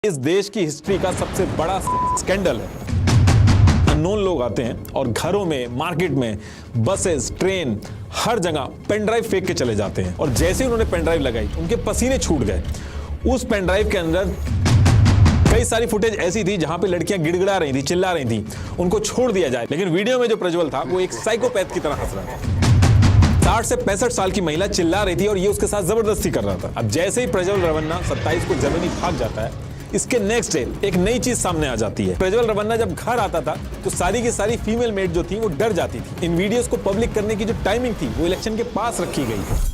इस देश की हिस्ट्री का सबसे बड़ा स्कैंडल है। अननोन लोग आते हैं और घरों में, मार्केट में, बसेस, ट्रेन, हर जगह पेन ड्राइव फेंक के चले जाते हैं और जैसे ही उन्होंने पेन ड्राइव लगाई उनके पसीने छूट गए। उस पेन ड्राइव के अंदर कई सारी फुटेज ऐसी थी जहां पे लड़कियां गिड़गिड़ा रही थी, चिल्ला रही थी, उनको छोड़ दिया जाए। लेकिन वीडियो में जो प्रज्वल था वो एक साइकोपैथ की तरह हंस रहा था। 60 से 65 साल की महिला चिल्ला रही थी और ये उसके साथ जबरदस्ती कर रहा था। अब जैसे ही प्रज्वल रवन्ना 27 को जर्मनी भाग जाता है, इसके नेक्स्ट डे एक नई चीज सामने आ जाती है। प्रज्वल रवन्ना जब घर आता था तो सारी की सारी फीमेल मेट जो थी वो डर जाती थी। इन वीडियोस को पब्लिक करने की जो टाइमिंग थी वो इलेक्शन के पास रखी गई।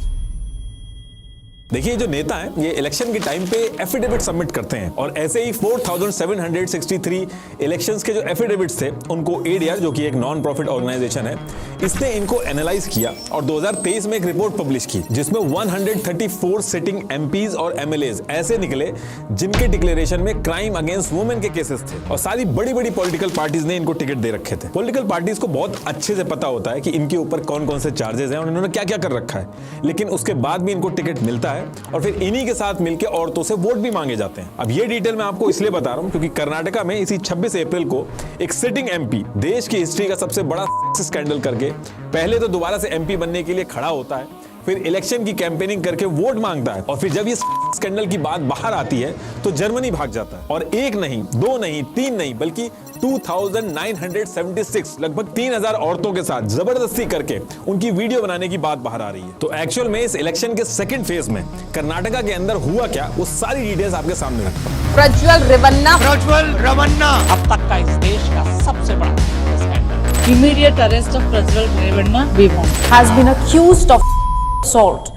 देखिए, जो नेता हैं ये इलेक्शन के टाइम पे एफिडेविट सबमिट करते हैं और ऐसे ही 4763 इलेक्शंस के जो एफिडेविट्स थे उनको एडीआर, जो कि एक नॉन प्रॉफिट ऑर्गेनाइजेशन है, इसने इनको एनालाइज किया और 2023 में एक रिपोर्ट पब्लिश की जिसमें 134 सिटिंग एमपीज और एमएलएज ऐसे निकले जिनके डिक्लेरेशन में क्राइम अगेंस्ट वुमेन के केसेस थे और सारी बड़ी बड़ी पॉलिटिकल पार्टीज ने इनको टिकट दे रखे थे। पॉलिटिकल पार्टीज को बहुत अच्छे से पता होता है कि इनके ऊपर कौन कौन से चार्जेस हैं और इन्होंने क्या क्या कर रखा है, लेकिन उसके बाद भी इनको टिकट मिलता है और फिर इन्हीं के साथ मिलकर औरतों से वोट भी मांगे जाते हैं। अब ये डिटेल मैं आपको इसलिए बता रहा हूं क्योंकि कर्नाटका में इसी 26 अप्रैल को एक सिटिंग एमपी देश की हिस्ट्री का सबसे बड़ा स्कैंडल करके पहले तो दोबारा से एमपी बनने के लिए खड़ा होता है, फिर इलेक्शन की कैंपेनिंग करके वोट मांगता है और फिर जब ये स्कैंडल की बात बाहर आती है तो जर्मनी भाग जाता है। और एक नहीं, दो नहीं, तीन नहीं, बल्कि 2976 लगभग 3000 औरतों के साथ जबरदस्ती करके उनकी वीडियो बनाने की बात बाहर आ रही है। तो एक्चुअल में इस इलेक्शन के सेकंड फेज में कर्नाटका के अंदर हुआ क्या, वो सारी डिटेल्स आपके सामने रखता हूं। प्रज्वल रवन्ना अब तक का इस देश का सबसे बड़ा scandal. Immediate arrest of Prajwal Ravanna we want. has been accused of assault.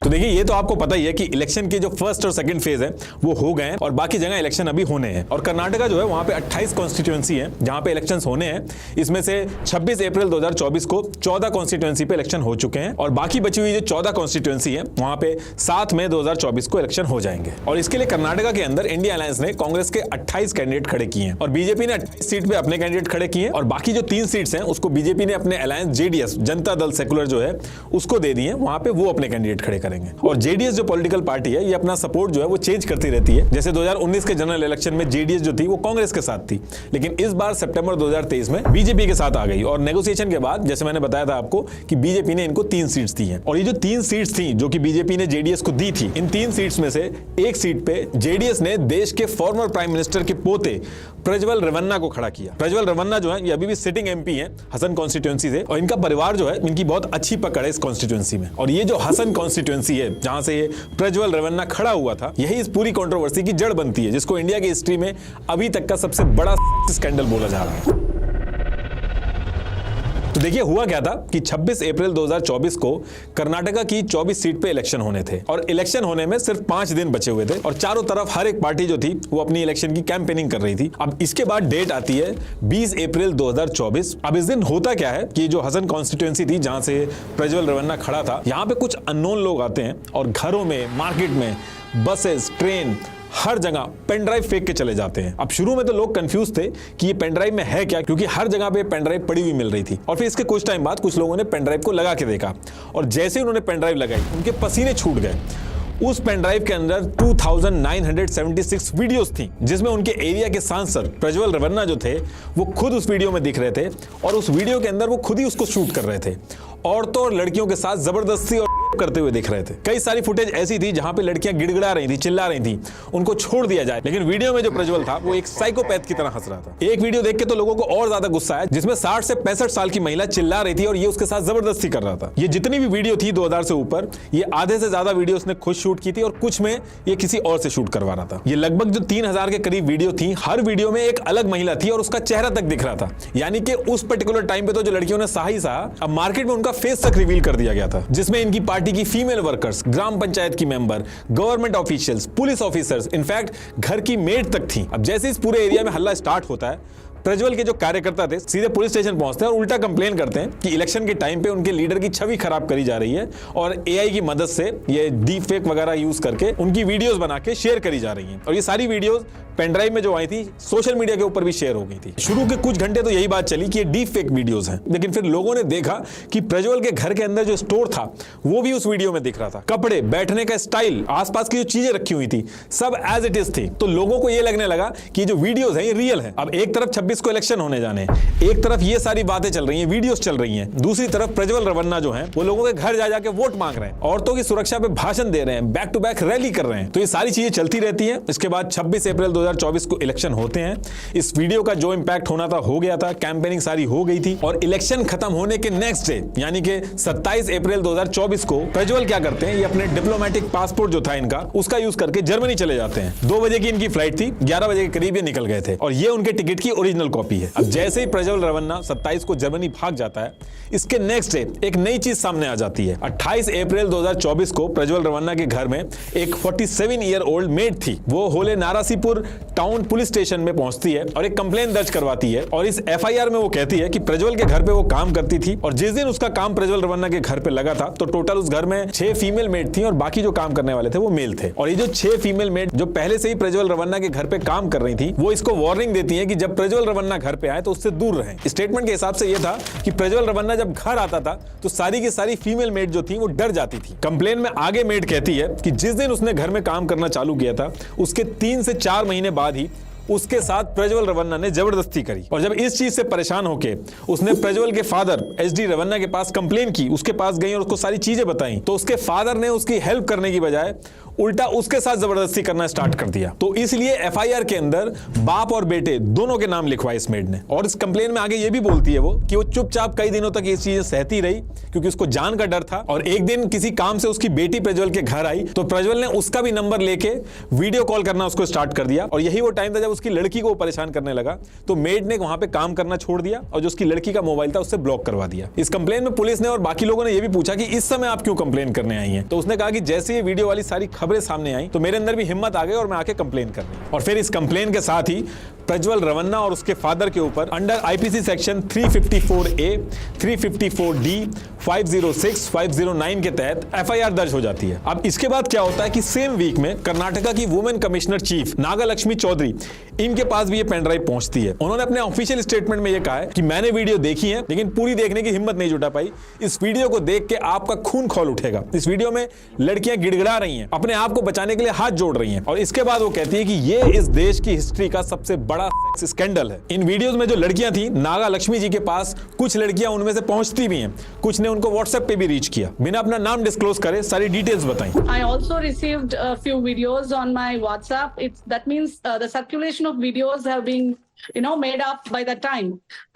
तो देखिए, ये तो आपको पता ही है कि इलेक्शन के जो फर्स्ट और सेकंड फेज है वो हो गए हैं और बाकी जगह इलेक्शन अभी होने हैं। और कर्नाटका जो है वहां पे 28 कॉन्स्टिट्यूएंसी है जहां पे इलेक्शंस होने हैं। इसमें से 26 अप्रैल 2024 को 14 कॉन्स्टिट्यूएंसी पे इलेक्शन हो चुके हैं और बाकी बची हुई जो 14 कॉन्स्टिट्यूएंसी है वहां पे 7 मई 2024 को इलेक्शन हो जाएंगे। और इसके लिए कर्नाटका के अंदर इंडिया अलायंस ने कांग्रेस के 28 कैंडिडेट खड़े किए हैं और बीजेपी ने 28 सीट पे अपने कैंडिडेट खड़े किए और बाकी जो 3 सीट्स हैं उसको बीजेपी ने अपने alliance JDS, Janata Dal secular जो है, उसको दे दिए। वहां पे वो अपने कैंडिडेट खड़े करेंगे। और जेडीएस जो पॉलिटिकल पार्टी है ये अपना सपोर्ट जो है वो चेंज करती रहती है। जैसे 2019 के जनरल इलेक्शन में जेडीएस जो थी वो कांग्रेस के साथ थी, लेकिन इस बार सितंबर 2023 में बीजेपी के साथ आ गई और नेगोशिएशन के बाद जैसे मैंने बताया था आपको कि बीजेपी ने इनको 3 सीट्स दी हैं। और ये जो 3 सीट्स थी जो कि बीजेपी ने जेडीएस को दी थी, इन 3 सीट्स में से एक सीट पे जेडीएस ने देश के फॉर्मर प्राइम मिनिस्टर के पोते प्रज्वल रवन्ना को खड़ा किया। प्रज्वल रवन्ना जो है ये अभी भी सिटिंग एमपी हैं हसन कॉन्स्टिट्यूएंसी से और इनका परिवार जो है, इनकी बहुत अच्छी पकड़ है इस कॉन्स्टिट्यूएंसी में। और ये जो हसन कॉन्स्टिट्यूएंसी है जहां से ये प्रज्वल रवन्ना खड़ा हुआ था, यही इस पूरी कंट्रोवर्सी की जड़ बनती है, जिसको इंडिया की हिस्ट्री में अभी तक का सबसे बड़ा स्कैंडल बोला जा रहा है। तो देखिए, हुआ क्या था कि 26 अप्रैल 2024 को कर्नाटका की 24 सीट पे इलेक्शन होने थे और इलेक्शन होने में सिर्फ 5 दिन बचे हुए थे और चारों तरफ हर एक पार्टी जो थी वो अपनी इलेक्शन की कैंपेनिंग कर रही थी। अब इसके बाद डेट आती है 20 अप्रैल 2024। अब इस दिन होता क्या है कि जो हसन कॉन्स्टिट्यूएंसी थी जहां से प्रज्वल रवन्ना खड़ा था, यहां पे कुछ अननोन लोग आते हैं और घरों में, मार्केट में, बसेस, ट्रेन, हर जगह पेन ड्राइव फेंक के चले जाते हैं। अब शुरू में तो लोग कंफ्यूज थे कि ये पेन ड्राइव में है क्या, क्योंकि हर जगह पे पेन ड्राइव पड़ी हुई मिल रही थी। और फिर इसके कुछ टाइम बाद कुछ लोगों ने पेन ड्राइव को लगा के देखा और जैसे ही उन्होंने पेन ड्राइव लगाई उनके पसीने छूट गए। उस पेन ड्राइव के अंदर 2976 वीडियोस थी जिसमें उनके एरिया के सांसद प्रज्वल रवन्ना जो थे वो खुद उस वीडियो में दिख रहे थे और उस वीडियो के अंदर वो खुद ही उसको शूट कर रहे थे, औरतों और लड़कियों के साथ जबरदस्ती और करते हुए दिख रहे थे। कई सारी फुटेज ऐसी थी जहां पे लड़कियां गिड़गिड़ा रही थी, चिल्ला रही थी, उनको छोड़ दिया जाए। लेकिन वीडियो में जो प्रज्वल था वो एक साइकोपैथ की तरह हंस रहा था। एक वीडियो देख के तो लोगों को और ज्यादा गुस्सा आया जिसमें 60 से 65 साल की महिला चिल्ला रही थी और ये उसके साथ जबरदस्ती कर रहा था। ये जितनी भी वीडियो थी 2000 से ऊपर, ये आधे से ज्यादा वीडियो उसने खुद शूट की थी और कुछ में ये किसी और से शूट करवा रहा था। ये लगभग जो 3000 के करीब वीडियो थी, हर वीडियो में एक अलग महिला थी और उसका चेहरा तक दिख रहा था। यानी कि उस पर्टिकुलर टाइम पे तो जो लड़कियों ने सहा ही सहा, अब मार्केट में उनका फेस तक रिवील कर दिया गया था, जिसमें इनकी पार्टी की फीमेल वर्कर्स, ग्राम पंचायत की member, government officials, police officers, in fact घर की मेड तक थी। अब जैसे इस पूरे एरिया में हल्ला स्टार्ट होता है, प्रज्वल के जो कार्यकर्ता थे सीधे पुलिस स्टेशन पहुंचते हैं और उल्टा कंप्लेन करते हैं कि इलेक्शन के टाइम पे उनके लीडर की छवि खराब करी जा रही है और एआई की मदद से ये डीप फेक वगैरह यूज करके उनकी वीडियोस बना के शेयर करी जा रही हैं। और ये सारी वीडियोस पेन ड्राइव में जो आई थी सोशल मीडिया के ऊपर भी शेयर हो गई थी। शुरू के कुछ घंटे तो यही बात चली कि ये डीप फेक वीडियोस हैं, लेकिन फिर लोगों ने देखा कि प्रज्वल के घर के अंदर जो स्टोर था वो भी उस वीडियो में दिख रहा था। कपड़े, बैठने का स्टाइल, आसपास की जो चीजें रखी हुई थी सब एज इट इज थी। तो लोगों को ये लगने लगा कि जो वीडियोस हैं ये रियल है। अब एक तरफ 26 को इलेक्शन होने जाने, एक तरफ ये सारी बातें चल रही हैं, वीडियोस चल रही हैं, दूसरी तरफ प्रज्वल रवन्ना जो हैं वो लोगों के घर जा जाके वोट मांग रहे हैं, औरतों की सुरक्षा पे भाषण दे रहे हैं, बैक टू बैक रैली कर रहे हैं। तो ये सारी चीजें चलती रहती हैं। इसके बाद 26 अप्रैल 2024 को इलेक्शन होते हैं। इस वीडियो का जो इंपैक्ट होना था हो गया था, कैंपेनिंग सारी हो गई थी और इलेक्शन खत्म होने के नेक्स्ट डे यानी कि 27 अप्रैल 2024 को प्रज्वल क्या करते हैं, ये अपने डिप्लोमेटिक पासपोर्ट जो था इनका उसका यूज करके जर्मनी चले जाते हैं। 2 बजे की इनकी फ्लाइट थी, 11 बजे के करीब ये निकल गए थे और ये उनके टिकट की ओरिजिनल कॉपी है। अब जैसे ही प्रज्वल रवन्ना 27 को जर्मनी भाग जाता है, इसके नेक्स्ट डे एक नई चीज सामने आ जाती है। 28 अप्रैल 2024 को प्रज्वल रवन्ना के घर में एक 47 ईयर ओल्ड मेड थी। वो होले नारासीपुर टाउन पुलिस स्टेशन में पहुंचती है और एक कंप्लेंट दर्ज करवाती है और इस एफआईआर में वो कहती है कि प्रज्वल के घर पे वो काम करती थी और जिस दिन उसका काम प्रज्वल रवन्ना के घर पे लगा था तो टोटल उस घर में 6 फीमेल मेड थी और बाकी जो काम करने वाले थे वो मेल थे। और ये जो 6 फीमेल मेड जो पहले से ही प्रज्वल रवन्ना के घर पे काम कर रही थी वो इसको वार्निंग देती है कि जब प्रज्वल रवन्ना घर पे आए तो उससे दूर रहें। स्टेटमेंट के हिसाब से ये था कि प्रज्वल रवन्ना जब घर आता था तो सारी की सारी फीमेल मेड जो थी वो डर जाती थी। कंप्लेन में आगे मेड कहती है कि जिस दिन उसने घर में काम करना चालू किया था उसके 3 से 4 महीने बाद ही उसके साथ प्रज्वल रवन्ना ने जबरदस्ती करी और जब इस चीज से परेशान होके उसने प्रज्वल के फादर एचडी रवन्ना के पास कंप्लेन की, उसके पास गई और उसको सारी चीजें बताई, तो उसके फादर ने उसकी हेल्प करने की बजाय उल्टा उसके साथ जबरदस्ती करना स्टार्ट कर दिया। तो इसलिए एफआईआर के अंदर बाप और बेटे दोनों के नाम लिखवाए इस मेड ने। और इस कंप्लेन में आगे ये भी बोलती है वो कि वो चुपचाप कई दिनों तक ये चीजें सहती रही क्योंकि उसको जान का डर था। और एक दिन किसी काम से उसकी बेटी प्रज्वल के घर आई तो प्रज्वल ने उसका भी नंबर लेके वीडियो कॉल करना उसको स्टार्ट कर दिया और यही वो टाइम था जब उसकी लड़की को परेशान करने लगा तो मेड ने वहां पे काम करना छोड़ दिया और जो उसकी लड़की का मोबाइल था उससे ब्लॉक करवा दिया। इस कंप्लेन में पुलिस ने और बाकी लोगों ने यह भी पूछा कि इस समय आप क्यों कंप्लेन करने आई हैं, तो उसने कहा कि जैसे ये वीडियो वाली सारी खबरें सामने आई तो मेरे अंदर भी हिम्मत आ गई और मैं आके कंप्लेन कर रही। और फिर इस कंप्लेन के साथ ही प्रज्वल रवन्ना और उसके फादर के ऊपर under IPC section 354A, 354D, 506, 509 के तहत एफआईआर दर्ज हो जाती है। अब इसके बाद क्या होता है कि सेम वीक में कर्नाटका की वुमेन कमिश्नर चीफ नागालक्ष्मी चौधरी, इनके पास भी ये पेन ड्राइव पहुंचती है। उन्होंने अपने ऑफिशियल स्टेटमेंट में ये कहा है कि मैंने वीडियो देखी है लेकिन पूरी देखने की हिम्मत नहीं जुटा पाई। इस वीडियो को देख के आपका खून खौल उठेगा। इस वीडियो में लड़कियां गिड़गिड़ा रही हैं, अपने आप को बचाने के लिए हाथ जोड़ रही हैं और इसके बाद वो कहती है कि ये इस देश की हिस्ट्री का सबसे बड़ा सेक्स स्कैंडल है। इन वीडियोस में जो लड़कियां थी नागा लक्ष्मी जी के पास कुछ लड़कियां उनमें से पहुंचती भी हैं, कुछ ने उनको व्हाट्सएप पे भी रीच किया। बिना अपना नाम डिस्क्लोज करे सारी डिटेल्स बताई। I also received a few videos on my WhatsApp. That means the circulation of videos have been made up by the time.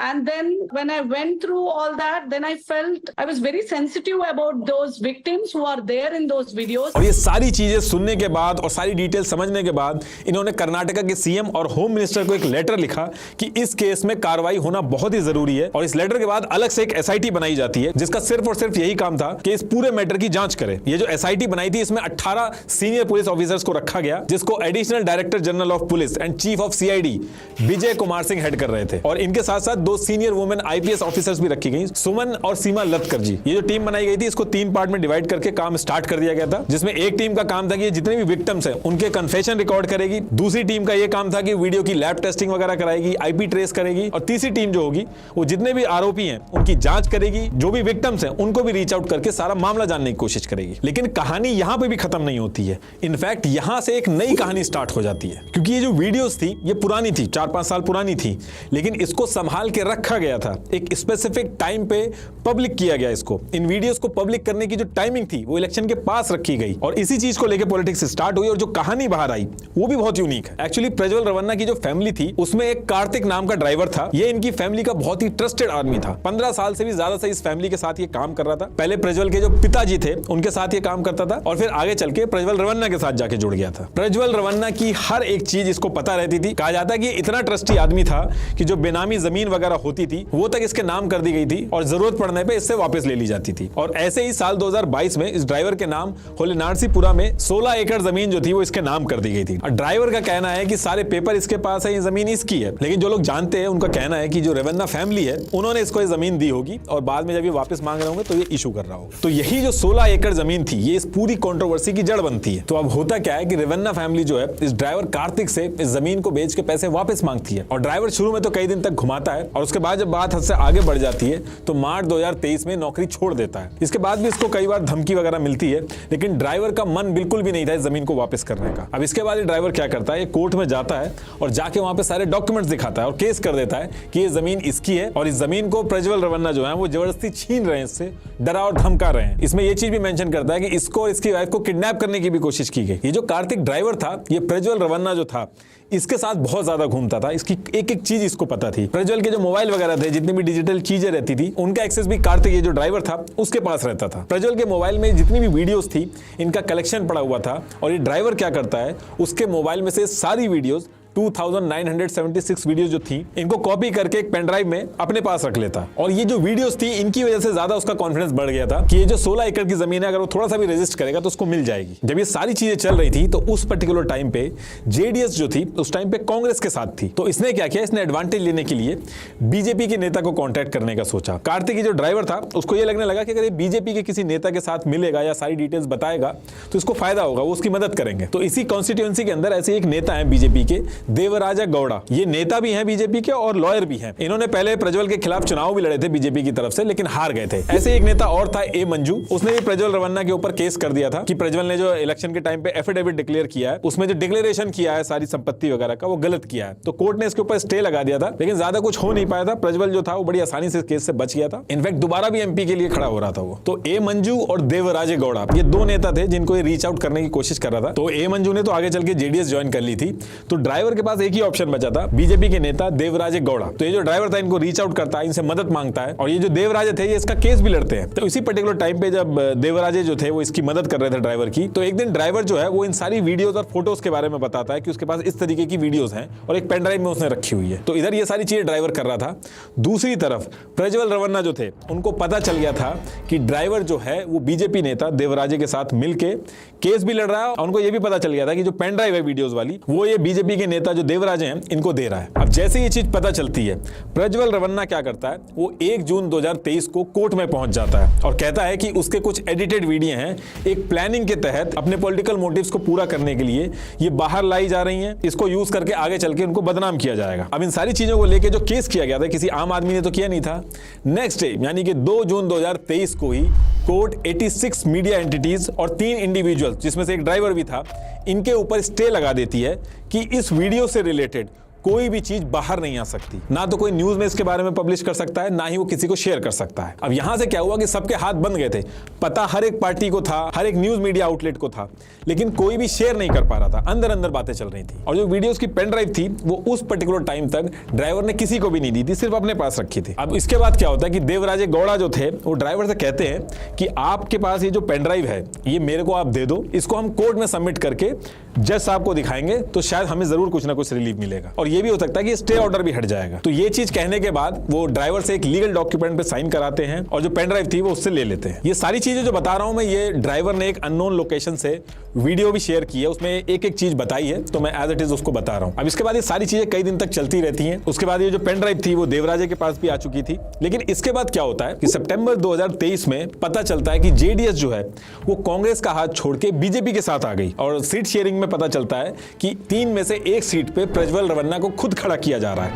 And then when I went through all that, then I felt I was very sensitive about those victims who are there in those videos. और ये सारी चीजें सुनने के बाद और सारी detail समझने के बाद इन्होंने कर्नाटका के सीएम और होम मिनिस्टर को एक लेटर लिखा कि इस केस में कार्रवाई होना बहुत ही जरूरी है। और इस लेटर के बाद अलग से एक एसआईटी बनाई जाती है जिसका सिर्फ और सिर्फ यही काम था कि इस पूरे मैटर की जांच करे। ये जो एसआईटी बनाई थी इसमें 18 सीनियर पुलिस ऑफिसर्स को रखा गया जिसको additional director general of police and chief of CID Vijay Kumar Singh head कर रहे थे और इनके साथ साथ 2 सीनियर वुमेन आईपीएस ऑफिसर्स भी रखी गई, सुमन और सीमा लतकर जी। ये जो टीम बनाई गई थी इसको 3 पार्ट में डिवाइड करके काम स्टार्ट कर दिया गया था, जिसमें एक टीम का काम था कि जितने भी विक्टिम्स हैं उनके कन्फेशन रिकॉर्ड करेगी, दूसरी टीम का ये काम था कि वीडियो की लैब टेस्टिंग वगैरह कराएगी, आईपी ट्रेस करेगी और तीसरी टीम जो होगी वो जितने भी आरोपी हैं उनकी जांच करेगी, जो भी विक्टिम्स हैं उनको भी रीच आउट करके सारा मामला जानने की कोशिश करेगी। लेकिन कहानी यहां पे भी खत्म नहीं होती है। इनफैक्ट यहां से एक नई कहानी स्टार्ट हो जाती है क्योंकि ये जो वीडियोस थी ये पुरानी थी, 4-5 साल पुरानी थी, लेकिन इसको संभाल के रखा गया था। एक स्पेसिफिक टाइम पे पब्लिक किया गया इसको। इन वीडियोस को पब्लिक करने की जो टाइमिंग थी वो इलेक्शन के पास रखी गई और इसी चीज को लेकर पॉलिटिक्स स्टार्ट हुई और जो कहानी बाहर आई वो भी बहुत यूनिक है। एक्चुअली प्रज्वल रवन्ना की जो फैमिली थी उसमें एक कार्तिक नाम का ड्राइवर था। ये इनकी फैमिली का बहुत ही ट्रस्टेड आदमी था। 15 साल से भी ज्यादा से इस फैमिली के साथ ये काम कर रहा था। पहले प्रज्वल के जो पिताजी थे उनके साथ ये काम करता था और फिर आगे चल के प्रज्वल रवन्ना के साथ जाके जुड़ गया था। प्रज्वल रवन्ना की हर एक चीज इसको पता रहती थी। कहा जाता है कि इतना ट्रस्टी लालची आदमी था कि जो बेनामी जमीन वगैरह होती थी वो तक इसके नाम कर दी गई थी और जरूरत पड़ने पे इससे वापस ले ली जाती थी। और ऐसे ही साल 2022 में इस ड्राइवर के नाम होलेनारसीपुरा में 16 एकड़ जमीन जो थी वो इसके नाम कर दी गई थी। और ड्राइवर का कहना है कि सारे पेपर इसके पास है, ये जमीन इसकी है, लेकिन जो लोग जानते हैं उनका कहना है कि जो रेवन्ना फैमिली है उन्होंने इसको ये जमीन दी होगी और बाद में जब ये वापस मांग रहे होंगे तो ये इशू कर रहा होगा। तो यही जो 16 एकड़ जमीन थी ये इस पूरी कंट्रोवर्सी की जड़ बनती है। तो अब होता क्या है कि रेवन्ना फैमिली जो है इस ड्राइवर कार्तिक से इस जमीन को बेच के पैसे वापस मांगती है और ड्राइवर शुरू में तो कई दिन तक घुमाता है और उसके बाद जब बात हद से आगे बढ़ जाती है तो मार्च 2023 में नौकरी छोड़ देता है। इसके बाद भी इसको कई बार धमकी वगैरह मिलती है, लेकिन ड्राइवर का मन बिल्कुल भी नहीं था इस जमीन को वापस करने का। अब इसके बाद ये ड्राइवर क्या करता है, ये कोर्ट में जाता है और जाके वहां पे सारे डॉक्यूमेंट्स दिखाता है और केस कर देता है कि ये जमीन इसकी है और इस जमीन को प्रज्वल रवन्ना जो है वो जबरदस्ती छीन रहे हैं, इससे डरा और धमका रहे हैं। इसमें ये चीज भी मेंशन करता है कि इसको और इसकी वाइफ को किडनैप करने की भी कोशिश की गई। ये जो कार्तिक ड्राइवर था, ये प्रज्वल रवन्ना जो था इसके साथ बहुत ज्यादा घूमता था, इसकी एक एक चीज इसको पता थी। प्रज्वल के जो मोबाइल वगैरह थे, जितनी भी डिजिटल चीजें रहती थी, उनका एक्सेस भी कार्तिक ये जो ड्राइवर था उसके पास रहता था। प्रज्वल के मोबाइल में जितनी भी वीडियोस थी इनका कलेक्शन पड़ा हुआ था और ये ड्राइवर क्या करता है, उसके मोबाइल में से सारी वीडियोस 2976 वीडियोस जो थी इनको कॉपी करके एक पेन ड्राइव में अपने पास रख लेता और ये जो वीडियोस थी इनकी वजह से ज्यादा उसका कॉन्फिडेंस बढ़ गया था कि ये जो 16 एकड़ की जमीन है अगर वो थोड़ा सा भी रजिस्ट करेगा तो उसको मिल जाएगी। जब ये सारी चीजें चल रही थी तो उस पर्टिकुलर टाइम पे जेडीएस जो थी उस टाइम पे कांग्रेस के साथ थी, तो इसने क्या किया, इसने एडवांटेज लेने के लिए बीजेपी के नेता को कॉन्टैक्ट करने का सोचा। कार्तिक जो ड्राइवर था उसको ये लगने लगा कि अगर ये बीजेपी के किसी नेता के साथ मिलेगा या सारी डिटेल्स बताएगा तो इसको फायदा होगा, वो उसकी मदद करेंगे। तो इसी कॉन्स्टिट्यूएंसी के अंदर ऐसे एक नेता है बीजेपी के, देवराजा गौड़ा, ये नेता भी हैं बीजेपी के और लॉयर भी हैं। इन्होंने पहले प्रज्वल के खिलाफ चुनाव भी लड़े थे बीजेपी की तरफ से, लेकिन हार गए थे। ऐसे एक नेता और था ए मंजू, उसने भी प्रज्वल रवन्ना के ऊपर केस कर दिया था कि प्रज्वल ने जो इलेक्शन के टाइम पे एफिडेविट डिक्लेयर किया है उसमें जो डिक्लेरेशन किया है सारी संपत्ति वगैरह का वो गलत किया है, तो कोर्ट ने इसके ऊपर स्टे लगा दिया था, लेकिन ज्यादा कुछ हो नहीं पाया था। प्रज्वल जो था वो बड़ी आसानी से केस से बच गया था, इनफैक्ट दोबारा भी एमपी के लिए खड़ा हो रहा था वो। तो ए मंजू और देवराजे गौड़ा ये दो नेता थे जिनको ये रीच आउट करने की कोशिश कर रहा था। तो ए मंजू ने तो आगे चल के जेडीएस ज्वाइन कर ली थी, तो ड्राइवर के पास एक ही ऑप्शन बचा था, बीजेपी के नेता देवराजे गौड़ा। तो ये जो ड्राइवर था इनको रीच आउट करता है, इनसे मदद मांगता है और ये जो देवराजे थे ये इसका केस भी लड़ते हैं। तो इसी पर्टिकुलर टाइम पे जब देवराजे जो थे वो इसकी मदद कर रहे थे ड्राइवर की, तो एक दिन ड्राइवर जो है वो इन सारी वीडियोस और फोटोज के बारे में बताता है कि उसके पास इस तरीके की वीडियोस हैं और एक पेन ड्राइव में उसने रखी हुई है। तो इधर ये सारी चीजें ड्राइवर कर रहा था। दूसरी तरफ प्रज्वल रवन्ना जो थे उनको पता चल गया था कि ड्राइवर जो है वो बीजेपी नेता देवराजे के साथ मिलके केस भी लड़ रहा है और उनको ये भी पता चल गया था कि जो पेन ड्राइव है वीडियोस वाली वो ये बीजेपी के नेता जो देवराजे हैं इनको दे रहा है। अब जैसे ये चीज पता चलती है, प्रज्वल रवन्ना क्या करता है, वो 1 जून 2023 को कोर्ट में पहुंच जाता है और कहता है कि उसके कुछ एडिटेड वीडियो हैं एक प्लानिंग के तहत अपने पॉलिटिकल मोटिव्स को पूरा करने के लिए ये बाहर लाई जा रही हैं, इसको यूज करके आगे चल के उनको बदनाम किया जाएगा। अब इन सारी चीजों को लेकर जो केस किया गया था किसी आम आदमी ने तो किया नहीं था। नेक्स्ट डे यानी कि 2 जून 2023 को ही कोर्ट 86 मीडिया एंटिटीज और 3 इंडिविजुअल जिसमें से एक ड्राइवर भी था इनके ऊपर स्टे लगा देती है कि इस वीडियो से रिलेटेड कोई भी चीज बाहर नहीं आ सकती, ना तो कोई न्यूज में इसके बारे में पब्लिश कर सकता है, ना ही वो किसी को शेयर कर सकता है। अब यहां से क्या हुआ कि सबके हाथ बंद गए थे, पता हर एक पार्टी को था, हर एक न्यूज मीडिया आउटलेट को था, लेकिन कोई भी शेयर नहीं कर पा रहा था, अंदर अंदर बातें चल रही थी। और जो वीडियोस की पेन ड्राइव थी वो उस पर्टिकुलर टाइम तक ड्राइवर ने किसी को भी नहीं दी थी, सिर्फ अपने पास रखी थी। अब इसके बाद क्या होता है कि देवराजे गौड़ा जो थे वो ड्राइवर से कहते हैं कि आपके पास ये जो पेन ड्राइव है ये मेरे को आप दे दो, इसको हम कोर्ट में सबमिट करके जज साहब को दिखाएंगे तो शायद हमें जरूर कुछ ना कुछ रिलीफ मिलेगा और ये भी हो सकता है कि स्टे ऑर्डर भी हट जाएगा। तो ये चीज कहने के बाद वो ड्राइवर से एक लीगल डॉक्यूमेंट पे साइन कराते हैं और जो पेन ड्राइव थी वो उससे ले लेते हैं। ये सारी चीजें जो बता रहा हूं मैं, ये ड्राइवर ने एक अननोन लोकेशन से वीडियो भी शेयर की है, उसमें एक एक चीज बताई है, तो मैं एज इट इज उसको बता रहा हूं। अब इसके बाद ये सारी चीजें कई दिन तक चलती रहती हैं। उसके बाद ये जो पेन ड्राइव थी वो देवराजे के पास भी आ चुकी थी। लेकिन इसके बाद क्या होता है कि सितंबर 2023 में पता चलता है कि जेडीएस जो है वो कांग्रेस का हाथ छोड़ के बीजेपी के साथ आ गई और सीट शेयरिंग में पता चलता है कि 3 में से 1 सीट पे प्रज्वल रवन्ना को खुद खड़ा किया जा रहा है।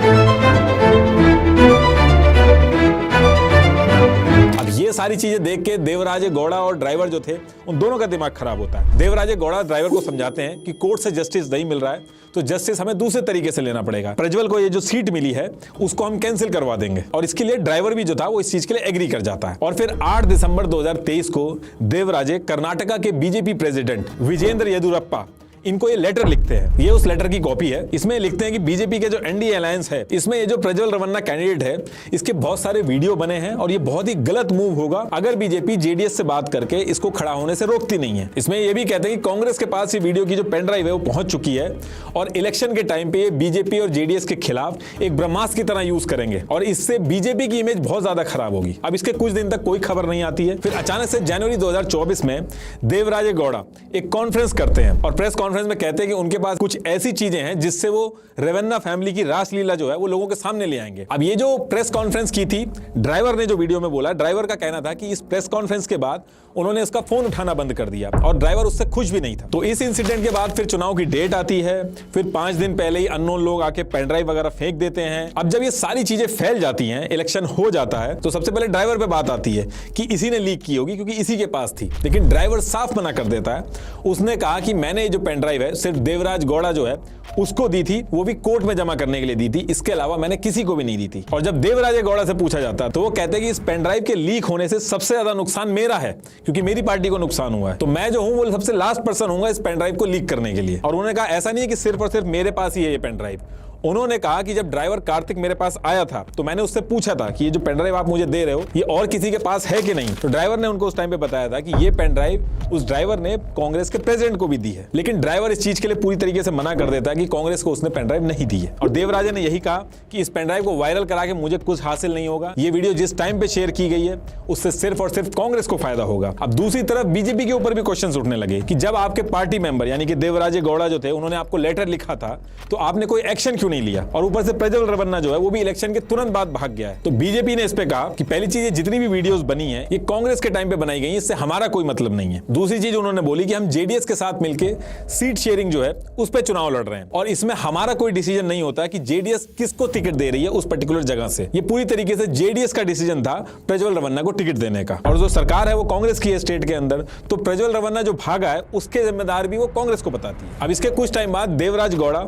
अब ये सारी चीजें देख के देवराजे गौड़ा और ड्राइवर जो थे उन दोनों का दिमाग खराब होता है। देवराजे गौड़ा ड्राइवर को समझाते हैं कि कोर्ट से जस्टिस नहीं मिल रहा है तो जस्टिस हमें दूसरे तरीके से लेना पड़ेगा, प्रज्वल को ये जो सीट मिली है उसको हम कैंसिल करवा देंगे। और इसके लिए ड्राइवर भी जो था वो इस चीज के लिए एग्री कर जाता है। और फिर 8 दिसंबर 2023 को देवराजे कर्नाटका के बीजेपी प्रेसिडेंट विजेंद्र येदुरप्पा इनको ये लेटर लिखते हैं। ये उस लेटर की कॉपी है। इसमें लिखते हैं कि बीजेपी के जो एनडीए अलायंस है, इसमें ये जो प्रज्वल रमन्ना कैंडिडेट है, इसके बहुत सारे वीडियो बने हैं और ये बहुत ही गलत मूव होगा अगर बीजेपी जेडीएस से बात करके इसको खड़ा होने से रोकती नहीं है। इसमें ये भी कहते हैं कि कांग्रेस के पास ये वीडियो की जो पेन ड्राइव है वो पहुंच चुकी है और इलेक्शन के टाइम पे ये बीजेपी और जेडीएस के खिलाफ एक ब्रह्मास्त्र की तरह यूज करेंगे और इससे बीजेपी की इमेज बहुत ज्यादा खराब होगी। अब इसके कुछ दिन तक कोई खबर नहीं आती है। फिर अचानक से जनवरी 2024 में देवराजे गौड़ा एक कॉन्फ्रेंस करते हैं और प्रेस कॉन्फ्रेंस में कहते हैं कि उनके पास कुछ ऐसी चीजें हैं जिससे वो रेवन्ना फैमिली की रासलीला जो है वो लोगों के सामने ले आएंगे। अब ये जो प्रेस कॉन्फ्रेंस की थी, ड्राइवर ने जो वीडियो में बोला, ड्राइवर का कहना था कि इस प्रेस कॉन्फ्रेंस के बाद उन्होंने इसका फोन उठाना बंद कर दिया और ड्राइवर उससे खुश भी नहीं था। तो इस इंसिडेंट के बाद फिर चुनाव की डेट आती है। फिर 5 दिन पहले ही अननोन लोग आके पेन ड्राइव वगैरह फेंक देते हैं। अब जब ये सारी चीजें फैल जाती हैं, इलेक्शन हो जाता है, तो सबसे पहले ड्राइवर पे बात आती है कि इसी ने लीक की होगी क्योंकि इसी के पास थी। लेकिन ड्राइवर साफ मना कर देता है। उसने कहा कि मैंने ये जो पेन ड्राइव है सिर्फ देवराज गौड़ा जो है उसको दी थी, वो भी कोर्ट में जमा करने के लिए दी थी, इसके अलावा मैंने किसी को भी नहीं दी थी। और जब देवराज गौड़ा से पूछा जाता तो वो कहते हैं कि इस पेन ड्राइव के लीक होने से सबसे ज्यादा नुकसान मेरा है क्योंकि मेरी पार्टी को नुकसान हुआ है, तो मैं जो हूं वो सबसे लास्ट पर्सन हूंगा इस पेन ड्राइव को लीक करने के लिए। और उन्होंने कहा ऐसा नहीं है कि सिर्फ और सिर्फ मेरे पास ही है ये पेन ड्राइव। उन्होंने कहा कि जब ड्राइवर कार्तिक मेरे पास आया था तो मैंने उससे पूछा था कि ये जो पेन ड्राइव आप मुझे दे रहे हो ये और किसी के पास है कि नहीं, तो ड्राइवर ने उनको उस टाइम पे बताया था कि ये पेन ड्राइव उस ड्राइवर ने कांग्रेस के प्रेसिडेंट को भी दी है। लेकिन ड्राइवर इस चीज के लिए पूरी तरीके से मना कर देता है कि कांग्रेस को उसने पेन ड्राइव नहीं दी है। और देवराजे ने यही कहा कि इस पेन ड्राइव को वायरल करा के मुझे कुछ हासिल नहीं होगा, ये वीडियो जिस टाइम पे शेयर की गई है उससे सिर्फ और सिर्फ कांग्रेस को फायदा होगा। अब दूसरी तरफ बीजेपी के ऊपर भी क्वेश्चन उठने लगे कि जब आपके पार्टी मेंबर यानी कि देवराजे गौड़ा जो थे उन्होंने आपको लेटर लिखा था तो आपने कोई एक्शन क्यों नहीं लिया, और ऊपर से प्रज्वल रमन्ना जो है वो भी इलेक्शन के तुरंत बाद भाग गया है। तो बीजेपी ने इस पे कहा कि पहली चीज, ये जितनी भी वीडियोस बनी है ये कांग्रेस के टाइम पे बनाई गई है, इससे हमारा कोई मतलब नहीं है। दूसरी चीज उन्होंने बोली कि हम जेडीएस के साथ मिलकर सीट शेयरिंग जो है उस पर चुनाव लड़ रहे हैं और इसमें हमारा कोई डिसीजन नहीं होता कि जेडीएस किसको टिकट दे रही है उस पर्टिकुलर जगह से। ये पूरी तरीके से जेडीएस का डिसीजन था प्रज्वल रमन्ना को टिकट देने का, और जो सरकार है वो कांग्रेस की है स्टेट के अंदर, तो प्रज्वल रमन्ना जो भागा है उसके जिम्मेदार भी वो कांग्रेस को बताती है। अब इसके कुछ टाइम बाद देवराज गौड़ा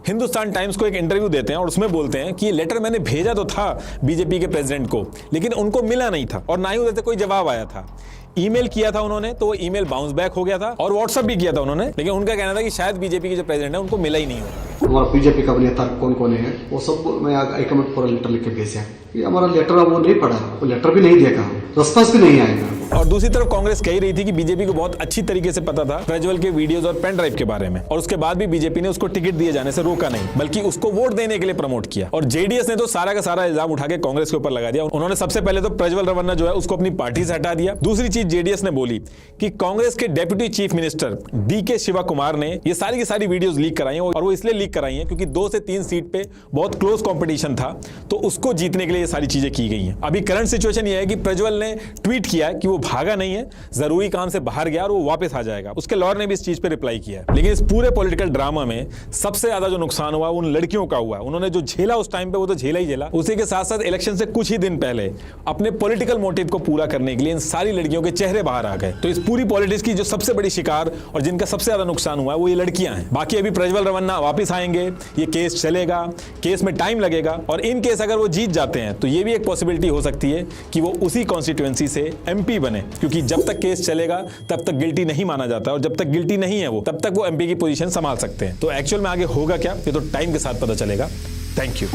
हिंदुस्तान टाइम्स को एक इंटरव्यू देते हैं और उसमें बोलते हैं कि ये लेटर मैंने भेजा तो था बीजेपी के प्रेसिडेंट को, लेकिन उनको मिला नहीं था और ना ही उधर से कोई जवाब आया था। ईमेल किया था उन्होंने तो वो ईमेल बाउंस बैक हो गया था और व्हाट्सएप भी किया था उन्होंने, लेकिन उनका कहना था कि शायद बीजेपी के जो प्रेसिडेंट है उनको मिला ही नहीं होगा। हमारा बीजेपी का नेता कौन कौन है वो सब मैं हाईकमांड पूरा लेटर लिख के भेजा, ये हमारा लेटर वो नहीं पढ़ा, वो लेटर भी नहीं देखा, रिस्पॉन्स भी नहीं आएगा। और दूसरी तरफ कांग्रेस कह रही थी कि बीजेपी को बहुत अच्छी तरीके से पता था प्रज्वल के वीडियोस और पेन ड्राइव के बारे में, और उसके बाद भी बीजेपी ने उसको टिकट दिए जाने से रोका नहीं बल्कि उसको वोट देने के लिए प्रमोट किया। और जेडीएस ने तो सारा का सारा इल्जाम उठा के कांग्रेस के ऊपर लगा दिया। उन्होंने सबसे पहले तो प्रज्वल रमन्ना जो है उसको अपनी पार्टी से हटा दिया। दूसरी चीज जेडीएस ने बोली कि कांग्रेस के deputy chief minister DK Shiva Kumar ने ये सारी की सारी वीडियोस लीक कराई हैं, और वो इसलिए लीक कराई हैं क्योंकि 2 से 3 सीट पे बहुत क्लोज कंपटीशन था, तो उसको जीतने के लिए ये सारी चीजें की गई हैं। अभी करंट सिचुएशन ये है कि प्रज्वल ने ट्वीट किया कि वो भागा नहीं है, जरूरी काम से बाहर गया और वो वापस आ जाएगा। उसके लॉयर ने भी इस चीज पे रिप्लाई किया है। लेकिन इस पूरे पॉलिटिकल ड्रामा में सबसे ज्यादा जो नुकसान हुआ उन लड़कियों का हुआ। उन्होंने जो झेला उस टाइम पे वो तो झेला ही झेला, उसी के साथ साथ इलेक्शन से कुछ ही दिन पहले अपने पॉलिटिकल मोटिव को पूरा करने के लिए इन सारी लड़कियों के चेहरे बाहर आ गए। तो इस पूरी पॉलिटिक्स की जो सबसे बड़ी शिकार और जिनका सबसे ज्यादा नुकसान हुआ वो ये लड़कियां हैं। बाकी अभी प्रज्वल रमन्ना वापस आएंगे, ये केस चलेगा, केस में टाइम लगेगा, और इन केस अगर वो जीत जाते हैं तो ये भी एक पॉसिबिलिटी हो सकती है कि वो उसी कॉन्स्टिट्यूएंसी से एमपी बने, क्योंकि जब तक केस चलेगा तब तक गिल्टी नहीं माना जाता, और जब तक गिल्टी नहीं है वो तब तक वो एमपी की पोजीशन संभाल सकते हैं। तो एक्चुअल में आगे होगा क्या ये तो टाइम के साथ पता चलेगा। Thank you.